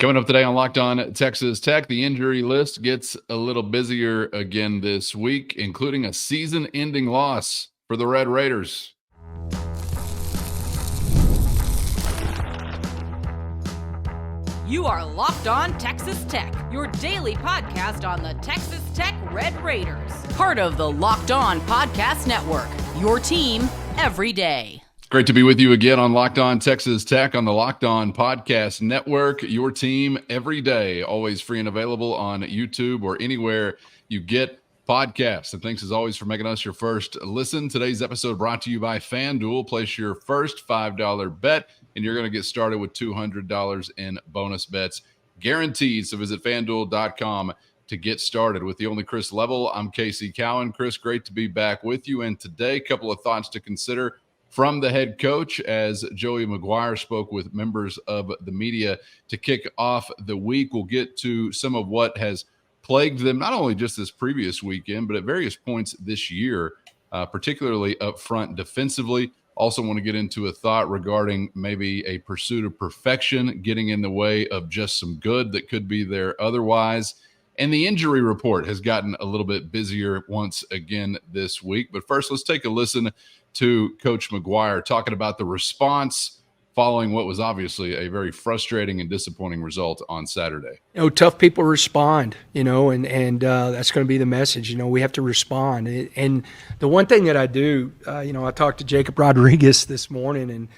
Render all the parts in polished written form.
Coming up today on Locked On Texas Tech, the injury list gets a little busier again this week, including a season-ending loss for the Red Raiders. You are Locked On Texas Tech, your daily podcast on the Texas Tech Red Raiders. Part of the Locked On Podcast Network, your team every day. Great to be with you again on Locked On Texas Tech on the Locked On Podcast Network, your team every day, always free and available on YouTube or anywhere you get podcasts. And thanks as always for making us your first listen. Today's episode brought to you by FanDuel. Place your first $5 bet and you're going to get started with $200 in bonus bets guaranteed. So visit FanDuel.com to get started. With the only Chris Level, I'm Casey Cowan. Chris, great to be back with you. And today, a couple of thoughts to consider from the head coach as Joey McGuire spoke with members of the media to kick off the week. We'll get to some of what has plagued them, not only just this previous weekend, but at various points this year, particularly up front defensively. Also want to get into a thought regarding maybe a pursuit of perfection getting in the way of just some good that could be there otherwise. And the injury report has gotten a little bit busier once again this week. But first, let's take a listen to Coach McGuire talking about the response following what was obviously a very frustrating and disappointing result on Saturday. Tough people respond, and that's going to be the message. We have to respond. And the one thing that I do, I talked to Jacob Rodriguez this morning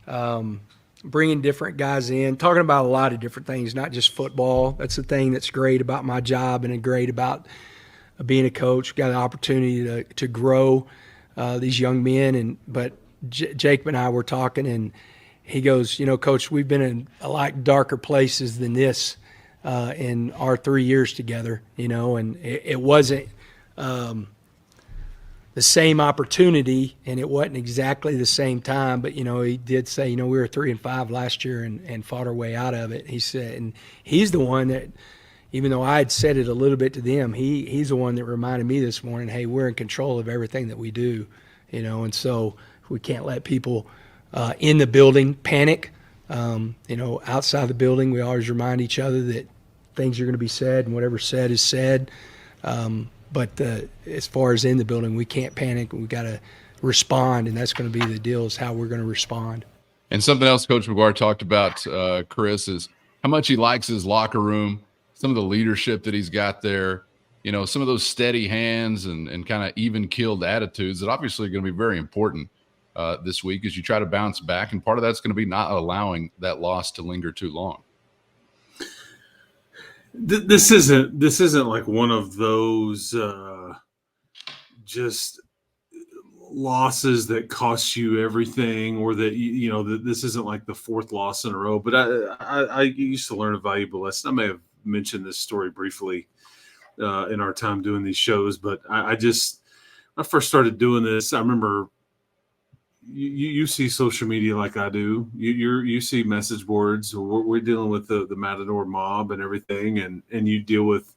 and bringing different guys in, talking about a lot of different things, not just football. That's the thing that's great about my job and great about being a coach. Got an opportunity to grow these young men. But Jacob and I were talking, and he goes, Coach, we've been in a lot darker places than this in our 3 years together, and it wasn't the same opportunity, and it wasn't exactly the same time. But, he did say, we were 3-5 last year and fought our way out of it. He said, and he's the one that, even though I had said it a little bit to them, he's the one that reminded me this morning, hey, we're in control of everything that we do, and so we can't let people in the building panic. Outside the building, we always remind each other that things are going to be said and whatever's said is said. But as far as in the building, we can't panic. We've got to respond, and that's going to be the deal, is how we're going to respond. And something else Coach McGuire talked about, Chris, is how much he likes his locker room, some of the leadership that he's got there, some of those steady hands and kind of even-keeled attitudes that obviously are going to be very important this week as you try to bounce back. And part of that's going to be not allowing that loss to linger too long. This isn't like one of those just losses that cost you everything, or that this isn't like the fourth loss in a row. But I used to learn a valuable lesson. I may have mentioned this story briefly in our time doing these shows, but when I first started doing this, I remember you see social media like I do. You see message boards. We're dealing with the Matador Mob and everything, and you deal with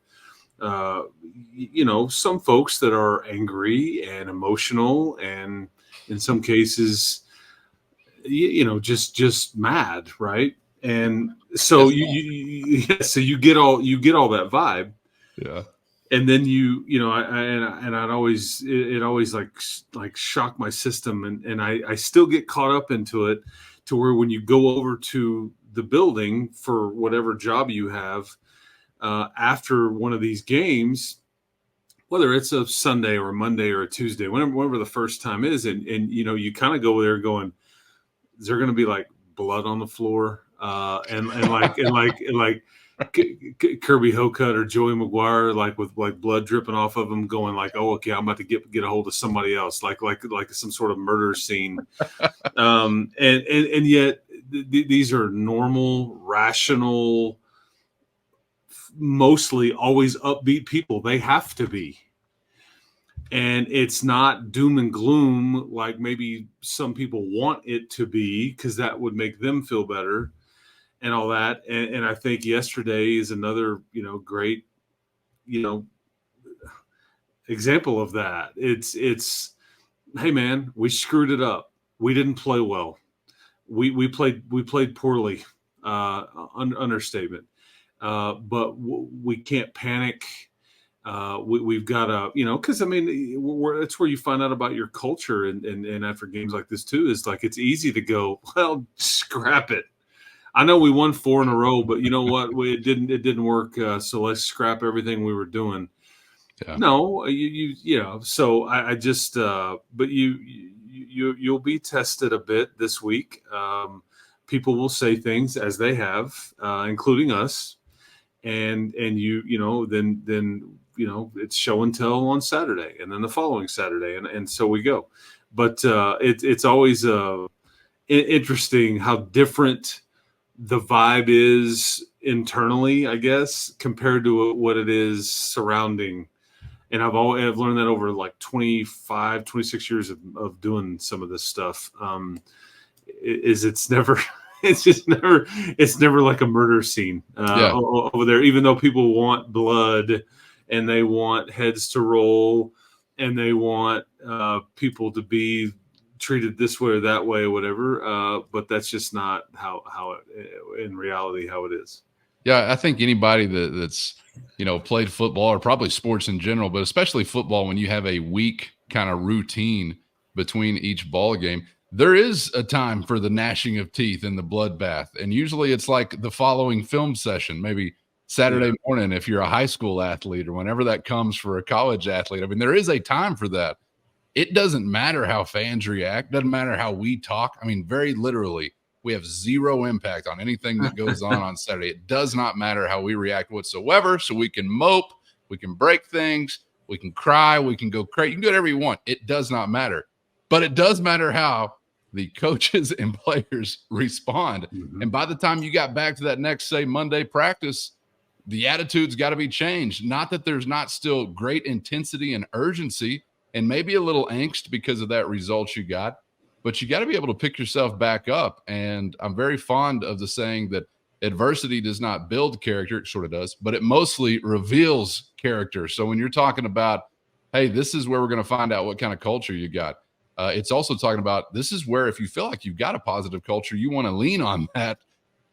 some folks that are angry and emotional, and in some cases, just mad, right? And so you get all that vibe. Yeah. And then I'd always like shock my system, and I still get caught up into it, to where when you go over to the building for whatever job you have after one of these games, whether it's a Sunday or a Monday or a Tuesday, whenever the first time is, and you kind of go there going, is there going to be like blood on the floor and like Kirby Hocutt or Joey McGuire, like with like blood dripping off of them, going like, oh, okay, I'm about to get a hold of somebody else, like some sort of murder scene. And yet these are normal, rational, mostly always upbeat people. They have to be. And it's not doom and gloom like maybe some people want it to be, because that would make them feel better and all that. And I think yesterday is another, great, example of that. It's, hey man, we screwed it up. We didn't play well. We played poorly. understatement. But we can't panic. We've got to, because I mean, it's where you find out about your culture, and after games like this too, is like it's easy to go, well, scrap it. I know we won 4 in a row, but you know what? It didn't work. So let's scrap everything we were doing. Yeah. No, So I just, but you'll be tested a bit this week. People will say things as they have, including us, and then it's show and tell on Saturday, and then the following Saturday, and so we go. But it's always interesting how different the vibe is internally, I guess, compared to what it is surrounding. And I've learned that over like 25, 26 years of doing some of this stuff. It's never like a murder scene over there, even though people want blood and they want heads to roll and they want people to be treated this way or that way or whatever. But that's just not how it, in reality, how it is. Yeah, I think anybody that's played football, or probably sports in general, but especially football, when you have a week kind of routine between each ball game, there is a time for the gnashing of teeth and the bloodbath. And usually it's like the following film session, maybe Saturday morning if you're a high school athlete, or whenever that comes for a college athlete. I mean, there is a time for that. It doesn't matter how fans react. Doesn't matter how we talk. I mean, very literally, we have zero impact on anything that goes on Saturday. It does not matter how we react whatsoever. So we can mope, we can break things, we can cry, we can go crazy. You can do whatever you want. It does not matter. But it does matter how the coaches and players respond. Mm-hmm. And by the time you got back to that next, say, Monday practice, the attitude's got to be changed. Not that there's not still great intensity and urgency and maybe a little angst because of that result you got, but you got to be able to pick yourself back up. And I'm very fond of the saying that adversity does not build character. It sort of does, but it mostly reveals character. So when you're talking about, hey, this is where we're going to find out what kind of culture you got. It's also talking about, this is where, if you feel like you've got a positive culture, you want to lean on that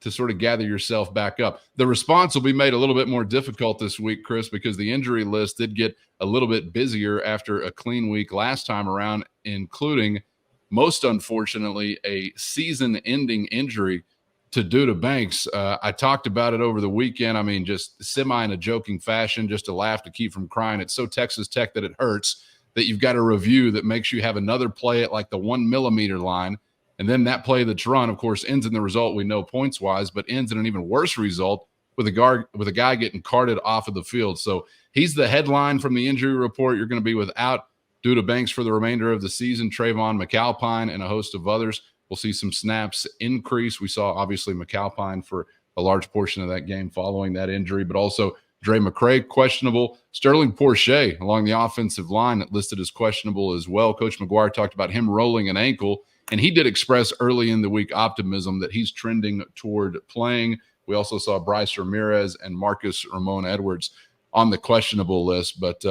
to sort of gather yourself back up. The response will be made a little bit more difficult this week, Chris, because the injury list did get a little bit busier after a clean week last time around, including, most unfortunately, a season-ending injury to Duda Banks. I talked about it over the weekend. I mean, just semi in a joking fashion, just to laugh, to keep from crying. It's so Texas Tech that it hurts that you've got a review that makes you have another play at like the 1 millimeter line. And then that play that's run, of course, ends in the result we know points-wise, but ends in an even worse result with a guy getting carted off of the field. So he's the headline from the injury report. You're going to be without Duda Banks for the remainder of the season. Trayvon McAlpine and a host of others. We'll see some snaps increase. We saw, obviously, McAlpine for a large portion of that game following that injury, but also Dre McCray, questionable. Sterling Porcher along the offensive line listed as questionable as well. Coach McGuire talked about him rolling an ankle, and he did express early in the week optimism that he's trending toward playing. We also saw Bryce Ramirez and Marcus Ramon Edwards on the questionable list. But,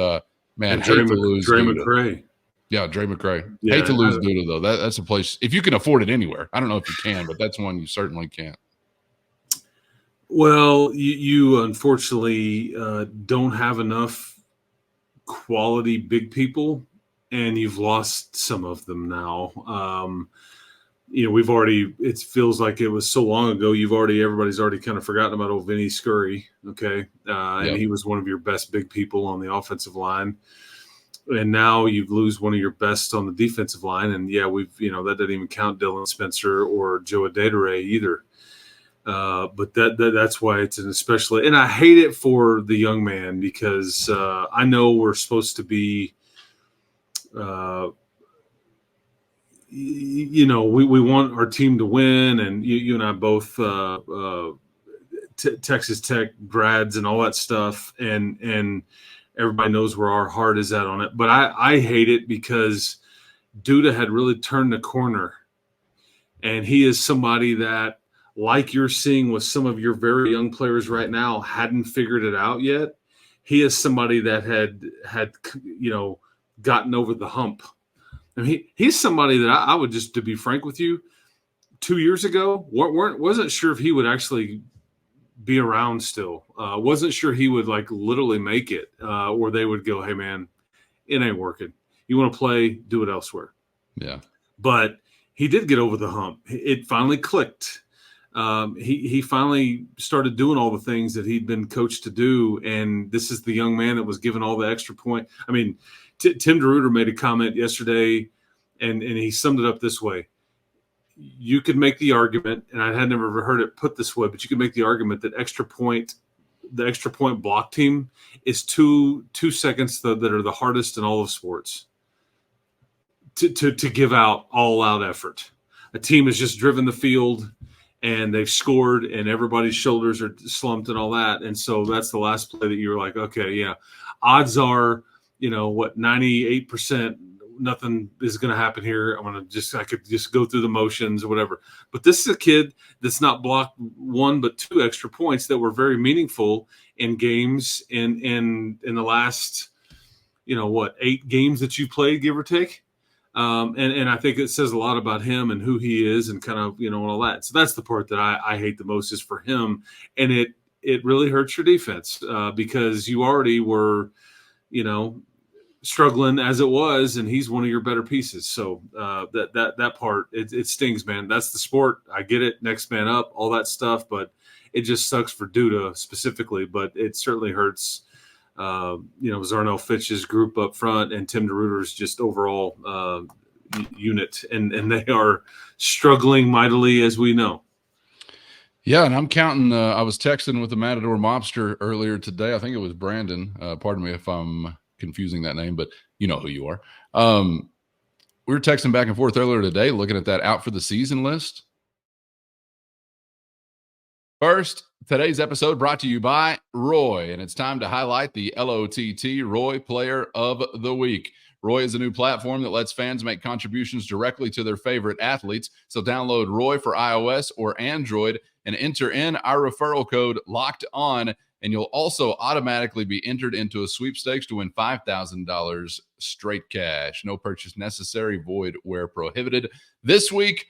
man, hate to lose Dre Duda. McCray. Yeah, Dre McCray. Yeah, hate to lose Duda, though. That's a place, if you can afford it anywhere. I don't know if you can, but that's one you certainly can't. Well, you unfortunately don't have enough quality big people, and you've lost some of them now. We've already, it feels like it was so long ago, everybody's already kind of forgotten about old Vinny Scurry, okay? And he was one of your best big people on the offensive line. And now you lose one of your best on the defensive line. And, that doesn't even count Dylan Spencer or Joe Adedire either. But that's why it's an especially – and I hate it for the young man because I know we're supposed to be we want our team to win, and you and I both Texas Tech grads and all that stuff, and everybody knows where our heart is at on it. But I hate it because Duda had really turned the corner, and he is somebody that, like you're seeing with some of your very young players right now, hadn't figured it out yet. He is somebody that had gotten over the hump. I mean, he's somebody that I would, just to be frank with you, 2 years ago, wasn't sure if he would actually be around still. Wasn't sure he would like literally make it, or they would go, hey man, it ain't working. You want to play, do it elsewhere. Yeah. But he did get over the hump. It finally clicked. He finally started doing all the things that he'd been coached to do. And this is the young man that was given all the extra point. I mean, Tim DeRuyter made a comment yesterday, and he summed it up this way. You could make the argument, and I had never heard it put this way, but you could make the argument that the extra point block team is two seconds that are the hardest in all of sports to give out all out effort. A team has just driven the field and they've scored and everybody's shoulders are slumped and all that. And so that's the last play that you were like, okay, yeah, odds are, 98%, nothing is going to happen here. I could just go through the motions or whatever. But this is a kid that's not blocked one, but two extra points that were very meaningful in games in the last, 8 games that you played, give or take. And I think it says a lot about him and who he is and kind of, and all that. So that's the part that I hate the most is for him. And it really hurts your defense because you already were, struggling as it was, and he's one of your better pieces. So that part, it stings, man. That's the sport. I get it. Next man up, all that stuff, but it just sucks for Duda specifically, but it certainly hurts, Zarnell Fitch's group up front and Tim DeRuyter's just overall unit. And they are struggling mightily, as we know. Yeah, and I'm counting. I was texting with the Matador Mobster earlier today. I think it was Brandon. Pardon me if I'm confusing that name, but you know who you are. We were texting back and forth earlier today, looking at that out for the season list. First, today's episode brought to you by Roy, and it's time to highlight the LOTT Roy Player of the Week. Roy is a new platform that lets fans make contributions directly to their favorite athletes. So download Roy for iOS or Android and enter in our referral code Locked On, and you'll also automatically be entered into a sweepstakes to win $5,000 straight cash. No purchase necessary, void where prohibited. This week,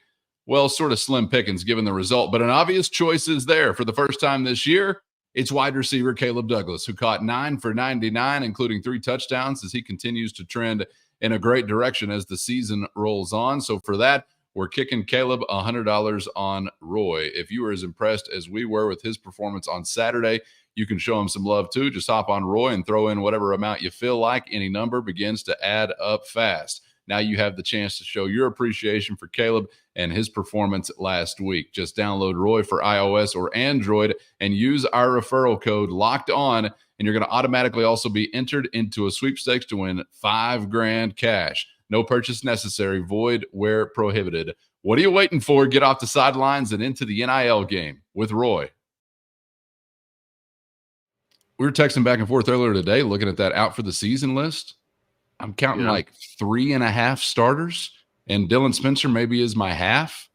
well, sort of slim pickings given the result, but an obvious choice is there. For the first time this year, it's wide receiver Caleb Douglas, who caught 9 for 99, including 3 touchdowns as he continues to trend in a great direction as the season rolls on. So for that, we're kicking Caleb $100 on Roy. If you were as impressed as we were with his performance on Saturday, you can show him some love too. Just hop on Roy and throw in whatever amount you feel like. Any number begins to add up fast. Now you have the chance to show your appreciation for Caleb and his performance last week. Just download Roy for iOS or Android and use our referral code Locked On, and you're going to automatically also be entered into a sweepstakes to win $5,000 cash. No purchase necessary, void where prohibited. What are you waiting for? Get off the sidelines and into the NIL game with Roy. We were texting back and forth earlier today looking at that out for the season list. I'm counting like 3.5 starters, and Dylan Spencer maybe is my half,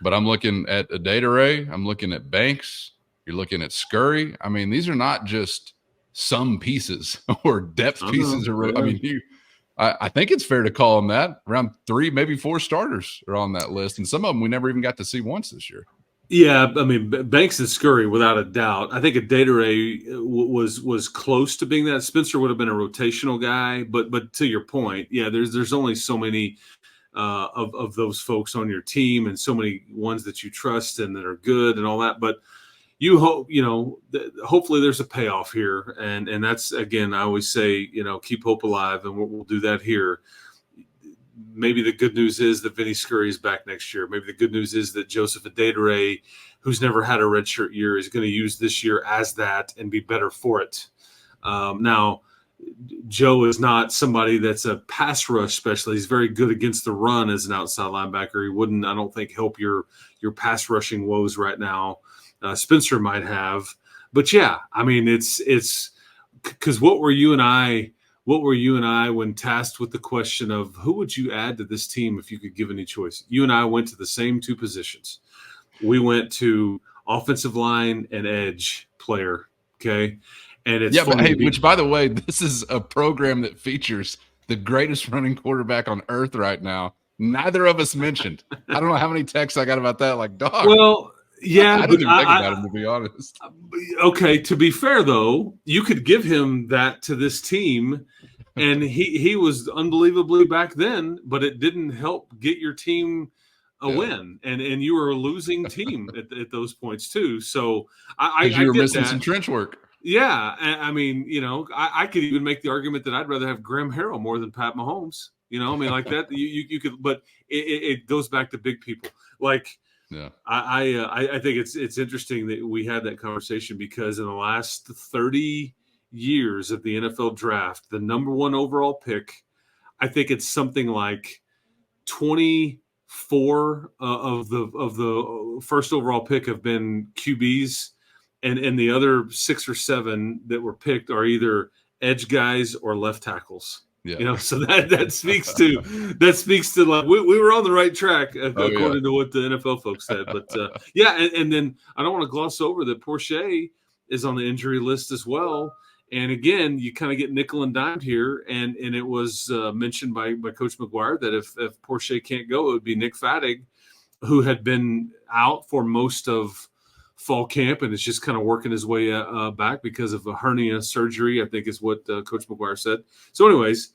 but I'm looking at Adedire. I'm looking at Banks. You're looking at Scurry. I mean, these are not just some pieces or depth pieces. I think it's fair to call them that. Around 3, maybe 4 starters are on that list, and some of them we never even got to see once this year. Yeah, I mean, Banks and Scurry, without a doubt. I think Adedire was close to being that. Spencer would have been a rotational guy, but to your point, yeah, there's only so many of those folks on your team, and so many ones that you trust and that are good and all that. But you hope, hopefully there's a payoff here, and that's, again, I always say, keep hope alive, and we'll do that here. Maybe the good news is that Vinny Scurry is back next year. Maybe the good news is that Joseph Adedire, who's never had a redshirt year, is going to use this year as that and be better for it. Now, Joe is not somebody that's a pass rush specialist. He's very good against the run as an outside linebacker. He wouldn't, I don't think, help your pass rushing woes right now. Spencer might have. But, yeah, I mean, it's because what were you and I when tasked with the question of who would you add to this team if you could give any choice? You and I went to the same 2 positions. We went to offensive line and edge player, okay? And it's but hey, which, by the way, this is a program that features the greatest running quarterback on earth right now neither of us mentioned. I don't know how many texts I got about that. Like, dog. Well, yeah, I didn't even think about him, to be honest. Okay, to be fair though, you could give him that to this team, and he was unbelievably back then, but it didn't help get your team a win, and you were a losing team at those points too. So you were get missing that. some trench work. Yeah, I mean, I could even make the argument that I'd rather have Graham Harrell more than Pat Mahomes. I mean, like that. You could, but it goes back to big people. Like, yeah, I think it's interesting that we had that conversation because in the last 30 years of the NFL draft, the number one overall pick, I think it's something like 24 of the first overall pick have been QBs. And the other 6 or 7 that were picked are either edge guys or left tackles. Yeah. So that speaks to like we were on the right track according to what the NFL folks said. But and then I don't want to gloss over that Porcher is on the injury list as well. And again, you kind of get nickel and dimed here. And it was mentioned by Coach McGuire that if Porcher can't go, it would be Nick Fattig, who had been out for most of fall camp and is just kind of working his way back because of a hernia surgery, I think is what Coach McGuire said. So anyways,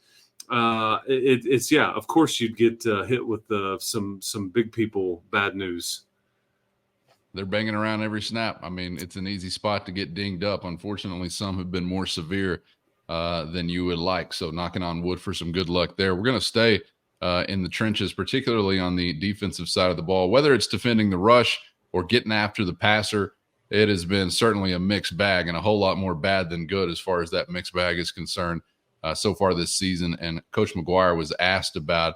it's of course you'd get hit with some big people bad news. They're banging around every snap. I mean, it's an easy spot to get dinged up. Unfortunately, some have been more severe than you would like. So knocking on wood for some good luck there. We're going to stay in the trenches, particularly on the defensive side of the ball, whether it's defending the rush or getting after the passer. It has been certainly a mixed bag and a whole lot more bad than good as far as that mixed bag is concerned so far this season. And Coach McGuire was asked about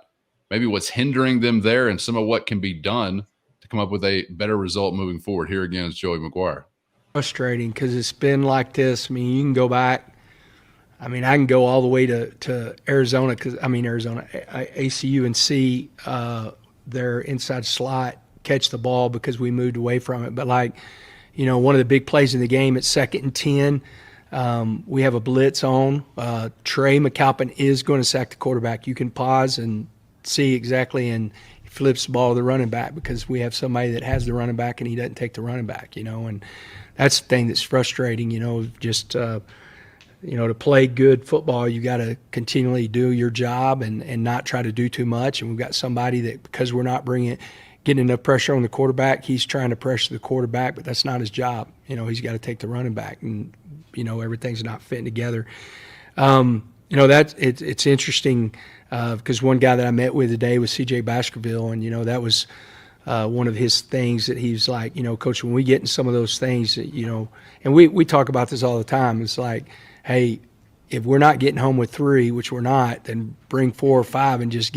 maybe what's hindering them there and some of what can be done to come up with a better result moving forward. Here again is Joey McGuire. Frustrating because it's been like this. I mean, you can go back. I mean, I can go all the way to Arizona ACU and see their inside slot catch the ball because we moved away from it. But one of the big plays in the game, it's 2nd and 10. We have a blitz on. Trey McAlpin is going to sack the quarterback. You can pause and see exactly, and he flips the ball to the running back because we have somebody that has the running back and he doesn't take the running back, and that's the thing that's frustrating, to play good football, you got to continually do your job and not try to do too much. And we've got somebody that, because we're not getting enough pressure on the quarterback, he's trying to pressure the quarterback, but that's not his job. He's got to take the running back, and everything's not fitting together. It's interesting because one guy that I met with today was CJ Baskerville, and that was one of his things that he's like, Coach, when we get in some of those things, and we talk about this all the time. It's like, hey, if we're not getting home with 3, which we're not, then bring 4 or 5 and just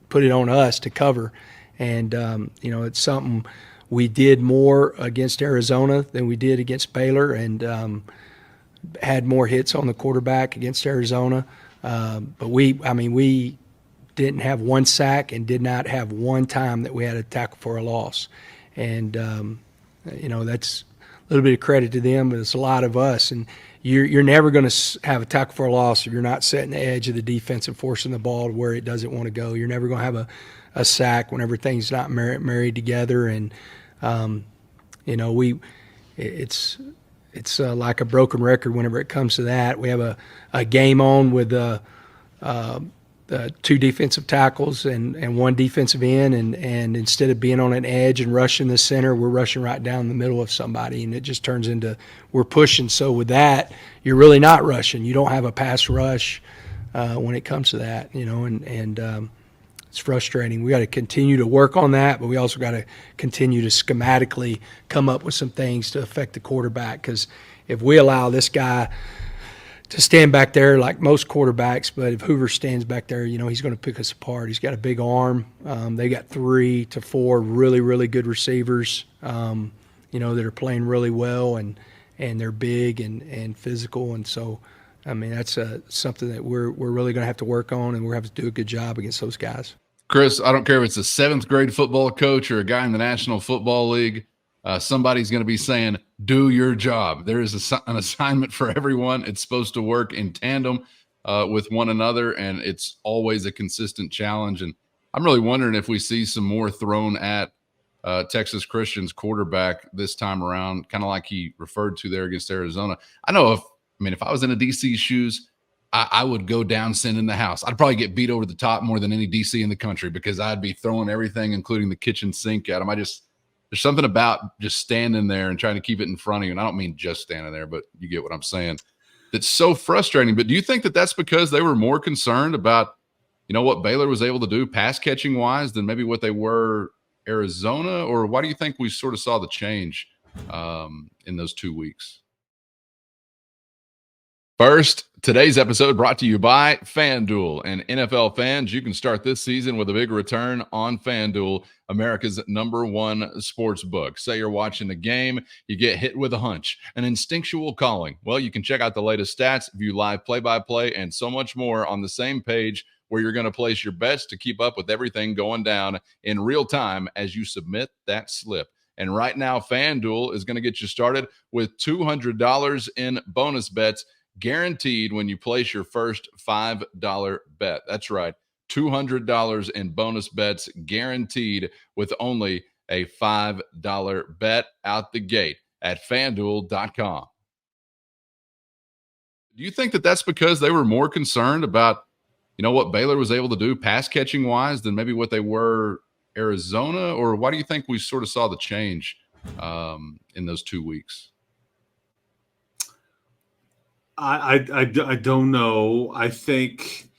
put it on us to cover. And, it's something we did more against Arizona than we did against Baylor, and had more hits on the quarterback against Arizona. But we didn't have 1 sack and did not have 1 time that we had a tackle for a loss. And, that's a little bit of credit to them, but it's a lot of us. And you're never going to have a tackle for a loss if you're not setting the edge of the defense and forcing the ball to where it doesn't want to go. You're never going to have a sack whenever things not married together. And, it's like a broken record whenever it comes to that. We have a game on with 2 defensive tackles and 1 defensive end, and instead of being on an edge and rushing the center, we're rushing right down the middle of somebody, and it just turns into we're pushing. So with that, you're really not rushing. You don't have a pass rush when it comes to that, and it's frustrating. We got to continue to work on that, but we also got to continue to schematically come up with some things to affect the quarterback, because if we allow this guy to stand back there like most quarterbacks, but if Hoover stands back there, he's going to pick us apart. He's got a big arm. They got 3 to 4 really, really good receivers, that are playing really well, and they're big and physical. And so, that's something that we're really going to have to work on, and we're going to have to do a good job against those guys. Chris, I don't care if it's a 7th grade football coach or a guy in the National Football League. Somebody's going to be saying, do your job. There is an assignment for everyone. It's supposed to work in tandem with one another, and it's always a consistent challenge. And I'm really wondering if we see some more thrown at Texas Christian's quarterback this time around, kind of like he referred to there against Arizona. I know if I was in a DC shoes, I would go down sending the house. I'd probably get beat over the top more than any DC in the country because I'd be throwing everything, including the kitchen sink at him. There's something about just standing there and trying to keep it in front of you. And I don't mean just standing there, but you get what I'm saying. That's so frustrating. But do you think that that's because they were more concerned about, what Baylor was able to do pass catching wise than maybe what they were Arizona? Or why do you think we sort of saw the change in those 2 weeks? First, today's episode brought to you by FanDuel. And NFL fans, you can start this season with a big return on FanDuel, America's #1 sports book. Say you're watching the game, you get hit with a hunch, an instinctual calling. Well, you can check out the latest stats, view live play-by-play, and so much more on the same page where you're going to place your bets to keep up with everything going down in real time as you submit that slip. And right now, FanDuel is going to get you started with $200 in bonus bets guaranteed when you place your first $5 bet. That's right. $200 in bonus bets guaranteed with only a $5 bet out the gate at FanDuel.com. Do you think that that's because they were more concerned about, what Baylor was able to do pass catching wise than maybe what they were Arizona? Or why do you think we sort of saw the change in those 2 weeks? I don't know. I think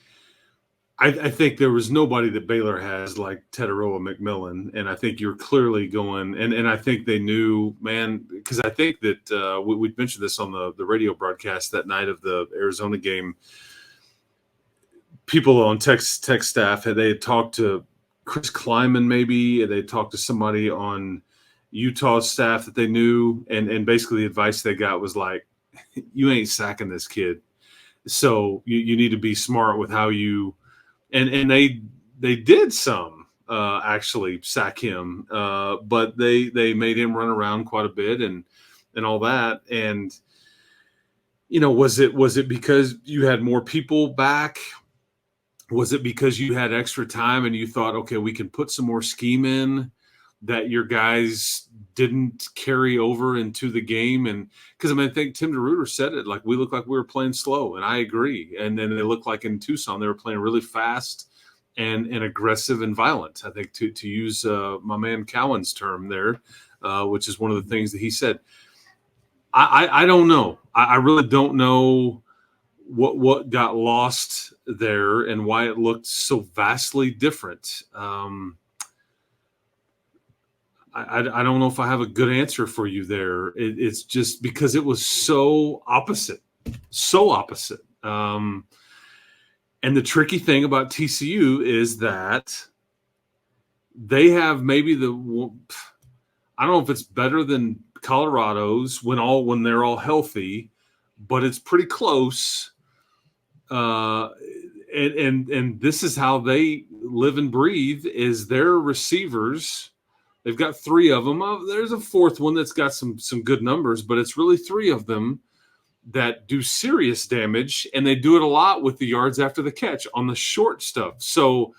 there was nobody that Baylor has like Tetaroa McMillan, and I think you're clearly going. And I think they knew, man, because I think that we mentioned this on the radio broadcast that night of the Arizona game. People on tech staff they had talked to Chris Kleiman, maybe they talked to somebody on Utah's staff that they knew, and basically the advice they got was like, you ain't sacking this kid. So you need to be smart with how you and they did some actually sack him, but they made him run around quite a bit and all that. And was it because you had more people back? Was it because you had extra time and you thought, okay, we can put some more scheme in that your guys didn't carry over into the game? And because I think Tim DeRuyter said it, like, we look like we were playing slow, and I agree. And then they looked like in Tucson they were playing really fast and aggressive and violent, I think, to use my man Cowan's term there, which is one of the things that he said. I don't know. I really don't know what got lost there and why it looked so vastly different. I don't know if I have a good answer for you there. It's just because it was so opposite. And the tricky thing about TCU is that they have maybe I don't know if it's better than Colorado's when they're all healthy, but it's pretty close. And this is how they live and breathe is their receivers. They've got 3 of them. There's a 4th one that's got some good numbers, but it's really 3 of them that do serious damage, and they do it a lot with the yards after the catch on the short stuff. So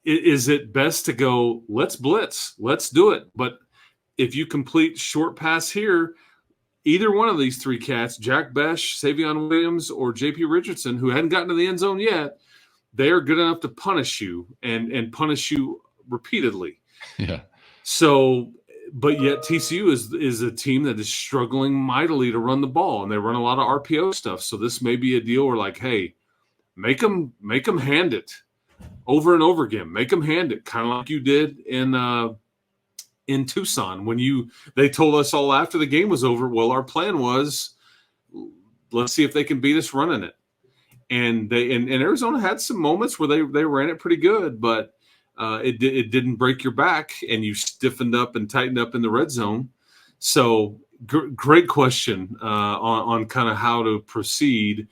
is it best to go, let's blitz, let's do it? But if you complete short pass here, either one of these 3 cats, Jack Besh, Savion Williams, or J.P. Richardson, who hadn't gotten to the end zone yet, they are good enough to punish you and punish you repeatedly. Yeah. So, but yet TCU is a team that is struggling mightily to run the ball, and they run a lot of RPO stuff. So this may be a deal where, like, hey, make them hand it over and over again. Make them hand it, kind of like you did in Tucson when they told us all after the game was over. Well, our plan was, let's see if they can beat us running it. And Arizona had some moments where they ran it pretty good, but it didn't break your back, and you stiffened up and tightened up in the red zone. So great question on kind of how to proceed.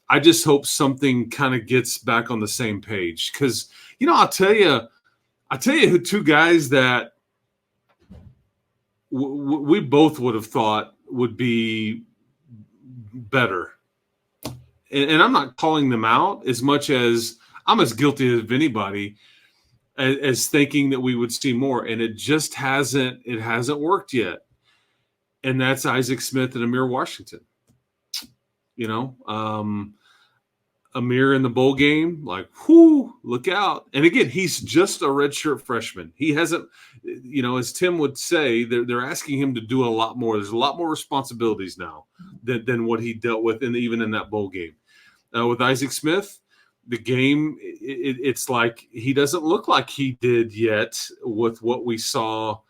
I just hope something kind of gets back on the same page, because I'll tell you who 2 guys that we both would have thought would be better. And I'm not calling them out as much as I'm as guilty as anybody as thinking that we would see more, and it just hasn't worked yet. And that's Isaac Smith and Amir Washington. Amir in the bowl game, like, whoo, look out. And again, he's just a redshirt freshman. He hasn't, as Tim would say, they're asking him to do a lot more. There's a lot more responsibilities now than what he dealt with even in that bowl game. With Isaac Smith, the game, it's like he doesn't look like he did yet with what we saw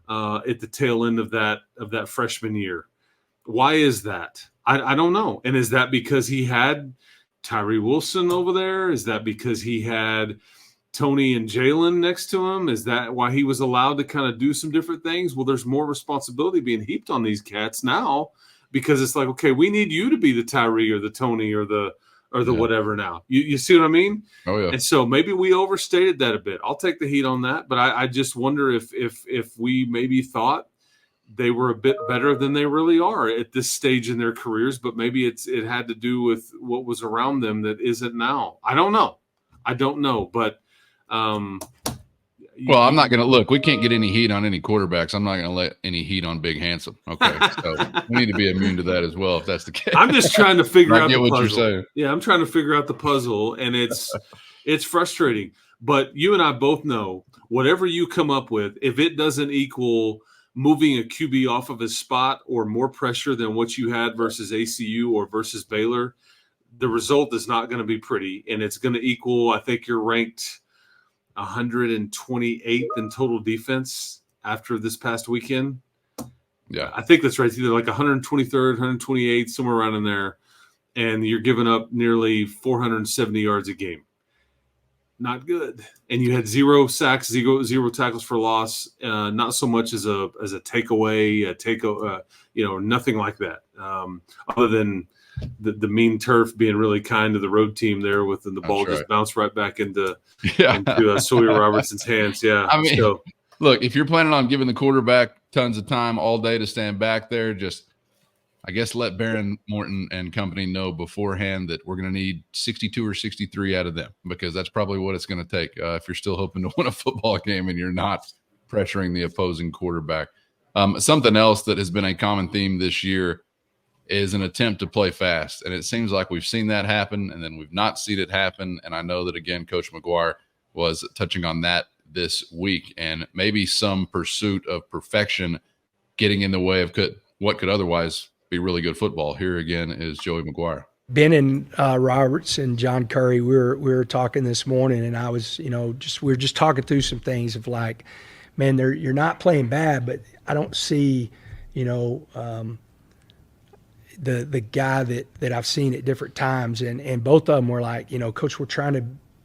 at the tail end of that freshman year. Why is that? I don't know. And is that because he had Tyree Wilson over there? Is that because he had Tony and Jalen next to him? Is that why he was allowed to kind of do some different things? Well, there's more responsibility being heaped on these cats now because it's like, okay, we need you to be the Tyree or the Tony or the whatever now. You see what I mean? Oh, yeah. And so maybe we overstated that a bit. I'll take the heat on that, but I just wonder if we maybe thought they were a bit better than they really are at this stage in their careers, but maybe it had to do with what was around them that isn't now. I don't know, but I'm not going to look. We can't get any heat on any quarterbacks. I'm not going to let any heat on Big Handsome. Okay, so we need to be immune to that as well, if that's the case. I'm just trying to figure out the what puzzle. You're saying. Yeah, I'm trying to figure out the puzzle, and it's frustrating. But you and I both know whatever you come up with, if it doesn't equal moving a QB off of his spot or more pressure than what you had versus ACU or versus Baylor, the result is not going to be pretty, and it's going to equal, I think you're ranked 128th in total defense after this past weekend. Yeah. I think that's right. It's either like 123rd, 128th, somewhere around in there, and you're giving up nearly 470 yards a game. Not good. And you had 0 sacks, zero tackles for loss, not so much as a takeaway, nothing like that. Other than the mean turf being really kind to the road team there, with the ball just bounced right back into Sawyer Robertson's hands. Yeah. I mean, look, if you're planning on giving the quarterback tons of time all day to stand back there, just I guess let Baron Morton and company know beforehand that we're going to need 62 or 63 out of them, because that's probably what it's going to take if you're still hoping to win a football game and you're not pressuring the opposing quarterback. Something else that has been a common theme this year is an attempt to play fast. And it seems like we've seen that happen, and then we've not seen it happen. And I know that, again, Coach McGuire was touching on that this week, and maybe some pursuit of perfection getting in the way of what could otherwise be really good football. Here again is Joey McGuire. Ben and Roberts and John Curry, we were talking this morning, and I was, we were just talking through some things of like, man, you're not playing bad, but I don't see, the guy that I've seen at different times, and both of them were like, Coach,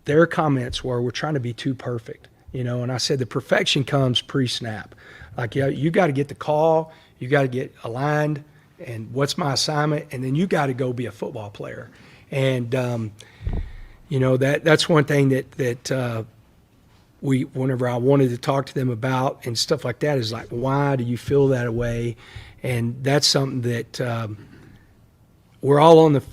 their comments were, we're trying to be too perfect, and I said the perfection comes pre-snap. Like, you got to get the call, you got to get aligned, and what's my assignment, and then you got to go be a football player. And that's one thing that whenever I wanted to talk to them about and stuff like that, is like, why do you feel that way? And that's something that we're all on the,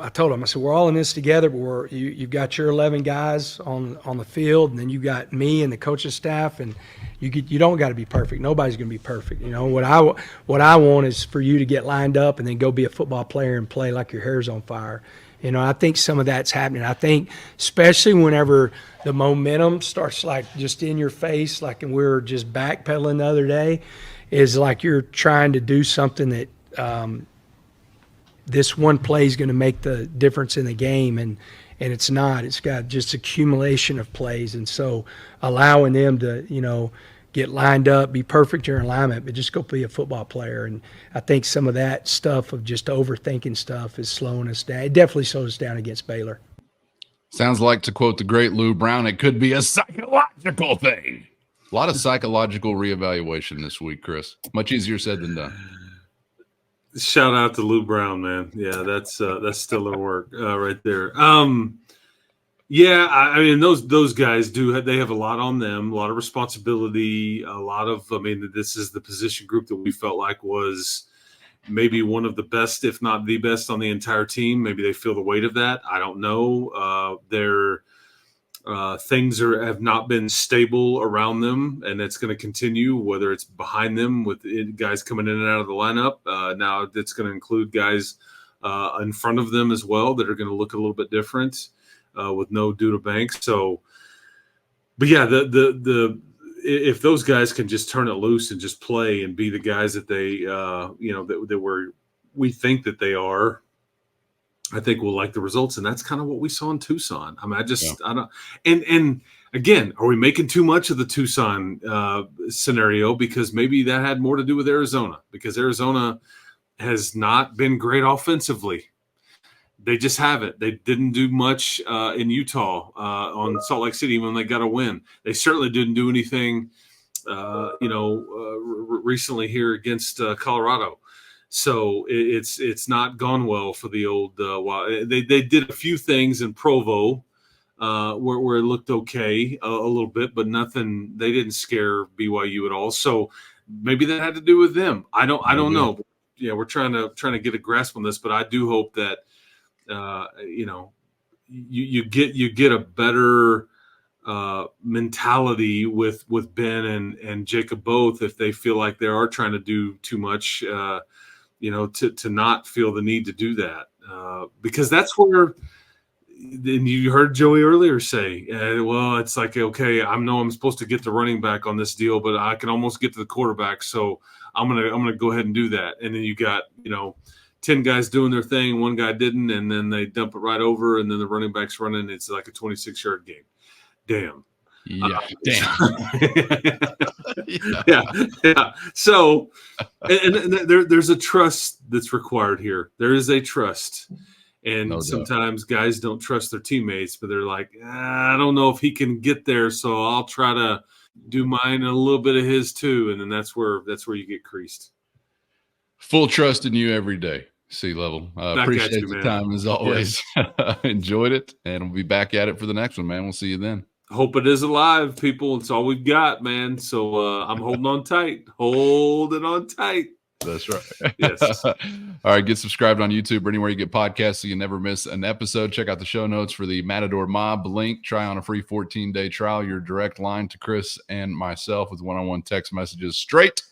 I told them, I said, we're all in this together, but you've got your 11 guys on the field, and then you got me and the coaching staff, and you don't got to be perfect. Nobody's going to be perfect. What I want is for you to get lined up and then go be a football player and play like your hair's on fire. I think some of that's happening. I think especially whenever the momentum starts like just in your face, like, and we were just backpedaling the other day, is like you're trying to do something that this one play is going to make the difference in the game, and it's not. It's got just accumulation of plays, and so allowing them to get lined up, be perfect in your alignment, but just go be a football player. And I think some of that stuff of just overthinking stuff is slowing us down. It definitely slowed us down against Baylor. Sounds like, to quote the great Lou Brown, it could be a psychological thing. A lot of psychological reevaluation this week, Chris. Much easier said than done. Shout out to Lou Brown, man. Yeah, that's still at work right there. Yeah, I mean, those guys they have a lot on them, a lot of responsibility, this is the position group that we felt like was maybe one of the best, if not the best, on the entire team. Maybe they feel the weight of that. I don't know. Things have not been stable around them, and it's going to continue, whether it's behind them with guys coming in and out of the lineup. Now it's going to include guys in front of them as well that are going to look a little bit different with no Duda Banks. So, but yeah, if those guys can just turn it loose and just play and be the guys that they, we think that they are, I think we'll like the results. And that's kind of what we saw in Tucson. I mean, I don't, and again, are we making too much of the Tucson scenario? Because maybe that had more to do with Arizona, because Arizona has not been great offensively. They just haven't. They didn't do much in Utah on Salt Lake City when they got a win. They certainly didn't do anything, recently here against Colorado. So it's not gone well for the old Wild. They did a few things in Provo where it looked okay a little bit, but nothing. They didn't scare BYU at all. So maybe that had to do with them. I don't know. Yeah, we're trying to get a grasp on this, but I do hope that you get a better mentality with Ben and Jacob both, if they feel like they are trying to do too much. To not feel the need to do that, because that's where. And you heard Joey earlier say, well, it's like, okay, I'm supposed to get the running back on this deal, but I can almost get to the quarterback, so I'm gonna go ahead and do that. And then you got 10 guys doing their thing, one guy didn't, and then they dump it right over, and then the running back's running. It's like a 26-yard game. Damn. Yeah. Yeah. So, and there's a trust that's required here. There is a trust. And sometimes guys don't trust their teammates, but they're like, I don't know if he can get there, so I'll try to do mine and a little bit of his too. And then that's where you get creased. Full trust in you every day, C-Level. Appreciate the time as always. Yes. Enjoyed it, and we'll be back at it for the next one, man. We'll see you then. Hope it is alive, people. It's all we've got, man. So I'm holding on tight. Holding on tight. That's right. Yes. All right. Get subscribed on YouTube or anywhere you get podcasts so you never miss an episode. Check out the show notes for the Matador Mob link. Try on a free 14-day trial. Your direct line to Chris and myself with one-on-one text messages straight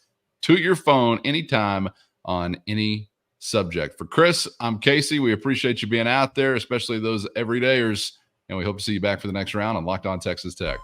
to your phone anytime on any subject. For Chris, I'm Casey. We appreciate you being out there, especially those everydayers. And we hope to see you back for the next round on Locked On Texas Tech.